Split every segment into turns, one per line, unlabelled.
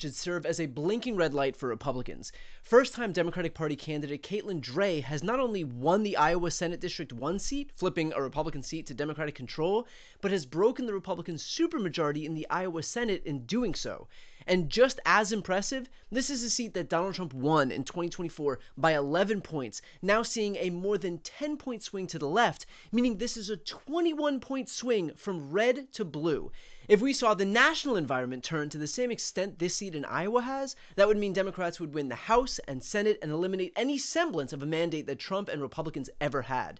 should serve as a blinking red light for Republicans. First-time Democratic Party candidate Caitlin Dray has not only won the Iowa Senate District 1 seat, flipping a Republican seat to Democratic control, but has broken the Republican supermajority in the Iowa Senate in doing so. And just as impressive, this is a seat that Donald Trump won in 2024 by 11 points, now seeing a more than 10-point swing to the left, meaning this is a 21-point swing from red to blue. If we saw the national environment turn to the same extent this seat in Iowa has, that would mean Democrats would win the House and Senate and eliminate any semblance of a mandate that Trump and Republicans ever had.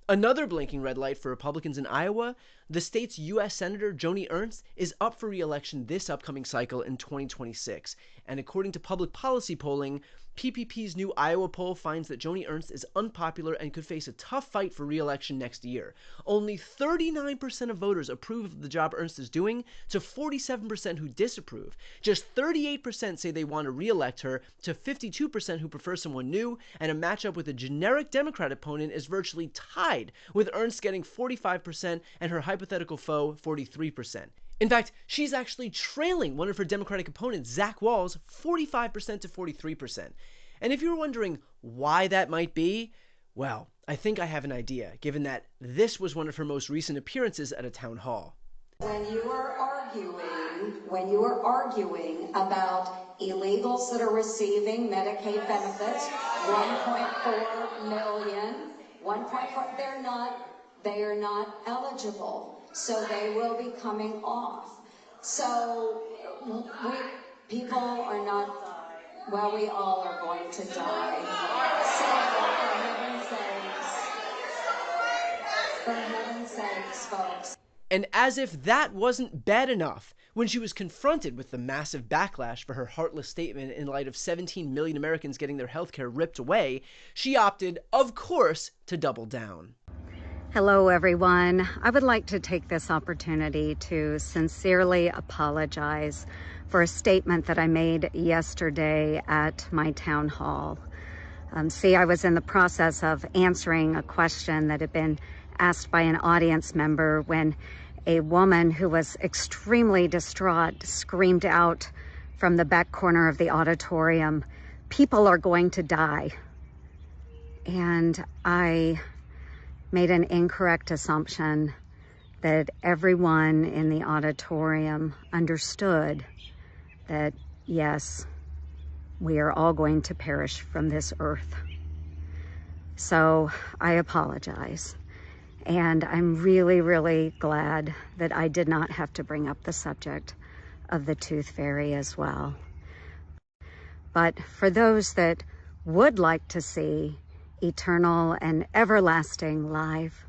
Another blinking red light for Republicans in Iowa, the state's U.S. Senator Joni Ernst is up for re-election this upcoming cycle in 2026. And according to public policy polling, PPP's new Iowa poll finds that Joni Ernst is unpopular and could face a tough fight for re-election next year. Only 39% of voters approve of the job Ernst is doing, to 47% who disapprove. Just 38% say they want to re-elect her, to 52% who prefer someone new, and a matchup with a generic Democrat opponent is virtually tied, with Ernst getting 45% and her hypothetical foe 43%. In fact, she's actually trailing one of her Democratic opponents, Zach Wahls, 45% to 43%. And if you're wondering why that might be, well, I think I have an idea, given that this was one of her most recent appearances at a town hall.
When you are arguing about illegals that are receiving Medicaid benefits, 1.4 million, 1.4, they are not eligible. So they will be coming off. So people are not, well, we all are going to die. So for heaven's sakes, folks.
And as if that wasn't bad enough, when she was confronted with the massive backlash for her heartless statement in light of 17 million Americans getting their health care ripped away, she opted, of course, to double down.
Hello, everyone. I would like to take this opportunity to sincerely apologize for a statement that I made yesterday at my town hall. I was in the process of answering a question that had been asked by an audience member when a woman who was extremely distraught screamed out from the back corner of the auditorium, "People are going to die." And I made an incorrect assumption that everyone in the auditorium understood that, yes, we are all going to perish from this earth. So I apologize. And I'm really, really glad that I did not have to bring up the subject of the tooth fairy as well. But for those that would like to see eternal and everlasting life,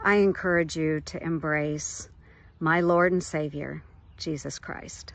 I encourage you to embrace my Lord and Savior, Jesus Christ.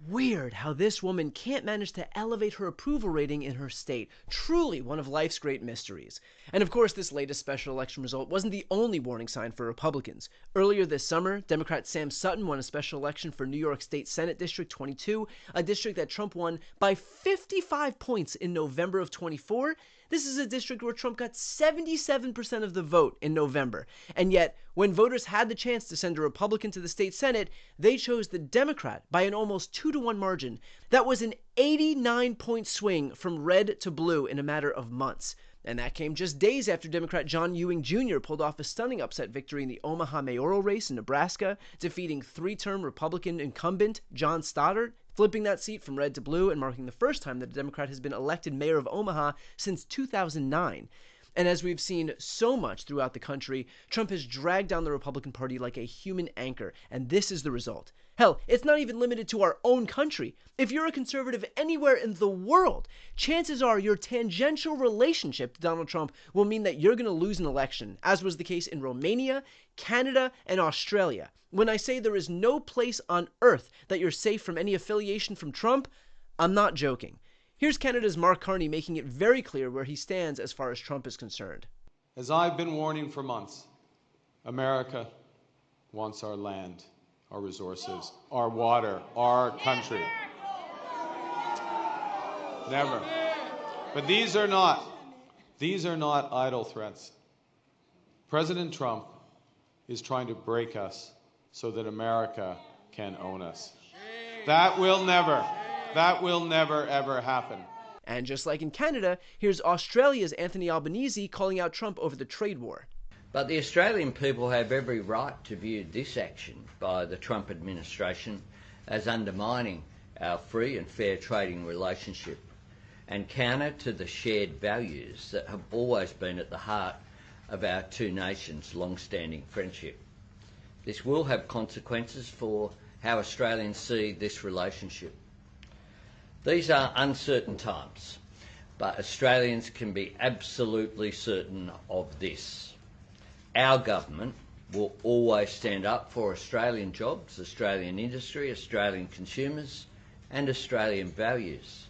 Weird how this woman can't manage to elevate her approval rating in her state. Truly one of life's great mysteries. And of course, this latest special election result wasn't the only warning sign for Republicans. Earlier this summer, Democrat Sam Sutton won a special election for New York State Senate District 22, a district that Trump won by 55 points in November of 24. This is a district where Trump got 77% of the vote in November. And yet, when voters had the chance to send a Republican to the state Senate, they chose the Democrat by an almost 2-to-1 margin. That was an 89-point swing from red to blue in a matter of months. And that came just days after Democrat John Ewing Jr. pulled off a stunning upset victory in the Omaha mayoral race in Nebraska, defeating 3-term Republican incumbent John Stoddard, flipping that seat from red to blue and marking the first time that a Democrat has been elected mayor of Omaha since 2009. And as we've seen so much throughout the country, Trump has dragged down the Republican Party like a human anchor, and this is the result. Hell, it's not even limited to our own country. If you're a conservative anywhere in the world, chances are your tangential relationship to Donald Trump will mean that you're going to lose an election, as was the case in Romania, Canada, and Australia. When I say there is no place on earth that you're safe from any affiliation from Trump, I'm not joking. Here's Canada's Mark Carney making it very clear where he stands as far as Trump is concerned.
As I've been warning for months, America wants our land, our resources, our water, our country. Never. But these are not idle threats. President Trump is trying to break us so that America can own us. That will never That will never, ever happen.
And just like in Canada, here's Australia's Anthony Albanese calling out Trump over the trade war.
But the Australian people have every right to view this action by the Trump administration as undermining our free and fair trading relationship and counter to the shared values that have always been at the heart of our two nations' long-standing friendship. This will have consequences for how Australians see this relationship. These are uncertain times, but Australians can be absolutely certain of this. Our government will always stand up for Australian jobs, Australian industry, Australian consumers, and Australian values.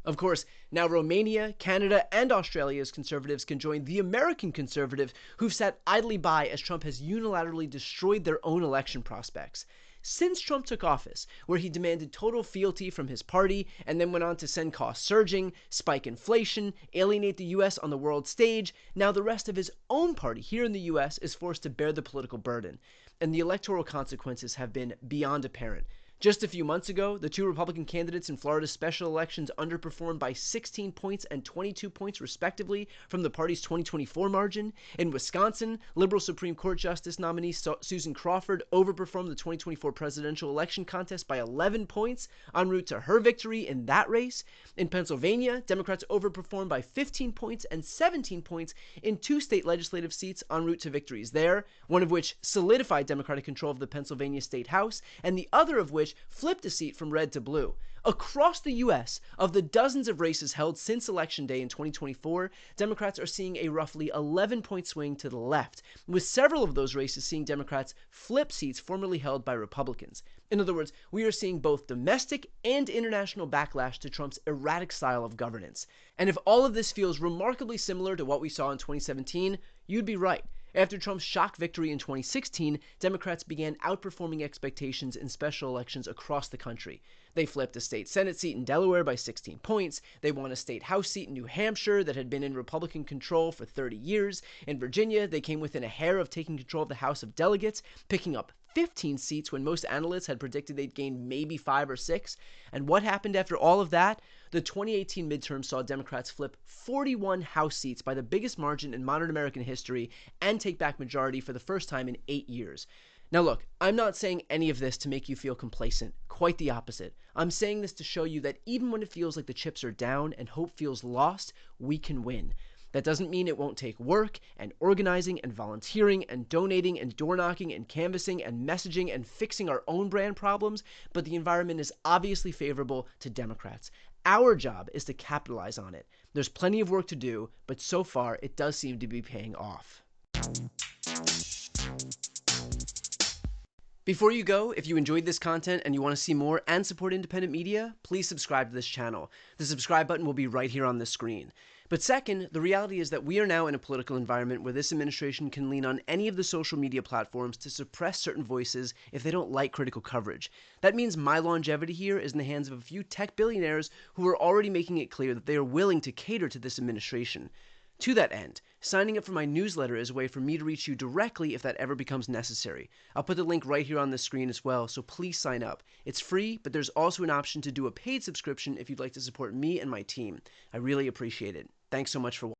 Of course, now Romania, Canada, and Australia's conservatives can join the American conservatives who've sat idly by as Trump has unilaterally destroyed their own election prospects. Since Trump took office, where he demanded total fealty from his party and then went on to send costs surging, spike inflation, alienate the US on the world stage, now the rest of his own party here in the US is forced to bear the political burden. And the electoral consequences have been beyond apparent. Just a few months ago, the two Republican candidates in Florida's special elections underperformed by 16 points and 22 points respectively from the party's 2024 margin. In Wisconsin, liberal Supreme Court Justice nominee Susan Crawford overperformed the 2024 presidential election contest by 11 points en route to her victory in that race. In Pennsylvania, Democrats overperformed by 15 points and 17 points in two state legislative seats en route to victories there, one of which solidified Democratic control of the Pennsylvania State House, and the other of which flipped a seat from red to blue. Across the U.S., of the dozens of races held since Election Day in 2024, Democrats are seeing a roughly 11-point swing to the left, with several of those races seeing Democrats flip seats formerly held by Republicans. In other words, we are seeing both domestic and international backlash to Trump's erratic style of governance. And if all of this feels remarkably similar to what we saw in 2017, you'd be right. After Trump's shock victory in 2016, Democrats began outperforming expectations in special elections across the country. They flipped a state Senate seat in Delaware by 16 points. They won a state House seat in New Hampshire that had been in Republican control for 30 years. In Virginia, they came within a hair of taking control of the House of Delegates, picking up 15 seats when most analysts had predicted they'd gain maybe 5 or 6. And what happened after all of that? The 2018 midterm saw Democrats flip 41 House seats by the biggest margin in modern American history and take back majority for the first time in 8 years. Now look, I'm not saying any of this to make you feel complacent. Quite the opposite. I'm saying this to show you that even when it feels like the chips are down and hope feels lost, we can win. That doesn't mean it won't take work and organizing and volunteering and donating and door knocking and canvassing and messaging and fixing our own brand problems, but the environment is obviously favorable to Democrats. Our job is to capitalize on it. There's plenty of work to do, but so far it does seem to be paying off. Before you go, if you enjoyed this content and you want to see more and support independent media, please subscribe to this channel. The subscribe button will be right here on the screen. But second, the reality is that we are now in a political environment where this administration can lean on any of the social media platforms to suppress certain voices if they don't like critical coverage. That means my longevity here is in the hands of a few tech billionaires who are already making it clear that they are willing to cater to this administration. To that end, signing up for my newsletter is a way for me to reach you directly if that ever becomes necessary. I'll put the link right here on the screen as well, so please sign up. It's free, but there's also an option to do a paid subscription if you'd like to support me and my team. I really appreciate it. Thanks so much for watching.